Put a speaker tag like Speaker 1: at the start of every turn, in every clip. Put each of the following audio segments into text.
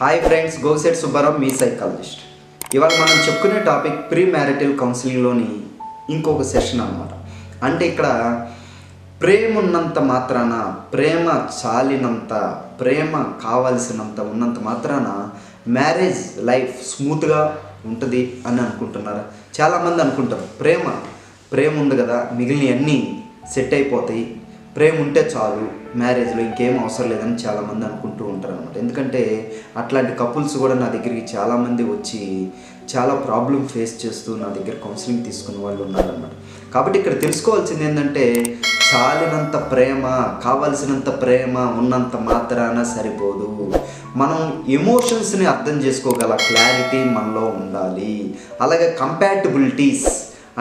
Speaker 1: Hi friends, Gossett Subbarao మీ psychologist. ఇవాళ మనం చెప్పుకునే టాపిక్ ప్రీ మ్యారిటల్ కౌన్సిలింగ్లోని ఇంకొక సెషన్ అన్నమాట. అంటే ఇక్కడ ప్రేమ ఉన్నంత మాత్రాన, ప్రేమ చాలినంత, ప్రేమ కావాల్సినంత ఉన్నంత మాత్రాన మ్యారేజ్ లైఫ్ స్మూత్గా ఉంటుంది అని అనుకుంటున్నారా? చాలామంది అనుకుంటారు ప్రేమ ఉంది కదా, మిగిలినవన్నీ సెట్ అయిపోతాయి, ప్రేమ ఉంటే చాలు, మ్యారేజ్లో ఇంకేం అవసరం లేదని చాలామంది అనుకుంటూ ఉంటారు అనమాట. ఎందుకంటే అట్లాంటి కపుల్స్ కూడా నా దగ్గరికి చాలామంది వచ్చి చాలా ప్రాబ్లం ఫేస్ చేస్తూ నా దగ్గర కౌన్సిలింగ్ తీసుకున్న వాళ్ళు ఉన్నారన్నమాట. కాబట్టి ఇక్కడ తెలుసుకోవాల్సింది ఏంటంటే, చాలినంత ప్రేమ, కావాల్సినంత ప్రేమ ఉన్నంత మాత్రాన సరిపోదు. మనం ఎమోషన్స్ని అర్థం చేసుకోగల క్లారిటీ మనలో ఉండాలి. అలాగే కంపాటబిలిటీస్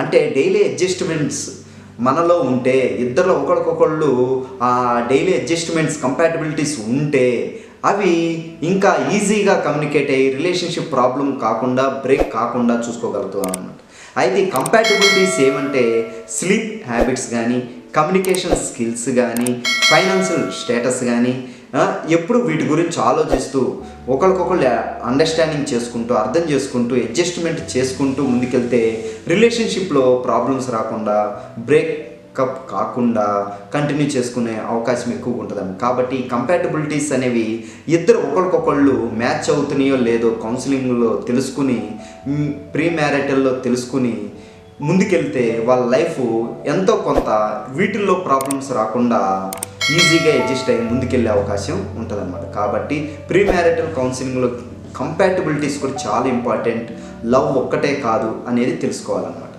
Speaker 1: అంటే డైలీ అడ్జస్ట్మెంట్స్ మనలో ఉంటే, ఇద్దరు ఒకరికొకళ్ళు ఆ డైలీ అడ్జస్ట్మెంట్స్ కంపాటబిలిటీస్ ఉంటే అవి ఇంకా ఈజీగా కమ్యూనికేట్ అయ్యి రిలేషన్షిప్ ప్రాబ్లం కాకుండా, బ్రేక్ కాకుండా చూసుకోగలుగుతాం అన్నమాట. అయితే ఈ కంపాటబిలిటీస్ ఏమంటే స్లీప్ హ్యాబిట్స్ కానీ, కమ్యూనికేషన్ స్కిల్స్ కానీ, ఫైనాన్షియల్ స్టేటస్ కానీ, ఎప్పుడు వీటి గురించి ఆలోచిస్తూ ఒకరికొకళ్ళు అండర్స్టాండింగ్ చేసుకుంటూ, అర్థం చేసుకుంటూ, అడ్జస్ట్మెంట్ చేసుకుంటూ ముందుకెళ్తే రిలేషన్షిప్లో ప్రాబ్లమ్స్ రాకుండా, బ్రేకప్ కాకుండా కంటిన్యూ చేసుకునే అవకాశం ఎక్కువగా ఉంటుందండి. కాబట్టి కంపాటబిలిటీస్ అనేవి ఇద్దరు ఒకరికొకళ్ళు మ్యాచ్ అవుతున్నాయో లేదో కౌన్సిలింగ్లో తెలుసుకుని, ప్రీ మ్యారిటల్లో తెలుసుకుని ముందుకెళ్తే వాళ్ళ లైఫ్ ఎంతో కొంత వీటిల్లో ప్రాబ్లమ్స్ రాకుండా ఈజీగా అడ్జస్ట్ అయ్యి ముందుకెళ్ళే అవకాశం ఉంటుందన్నమాట. కాబట్టి ప్రీ మ్యారిటల్ కౌన్సిలింగ్లో కంపాటబిలిటీస్ కూడా చాలా ఇంపార్టెంట్. లవ్ ఒక్కటే కాదు అనేది తెలుసుకోవాలన్నమాట.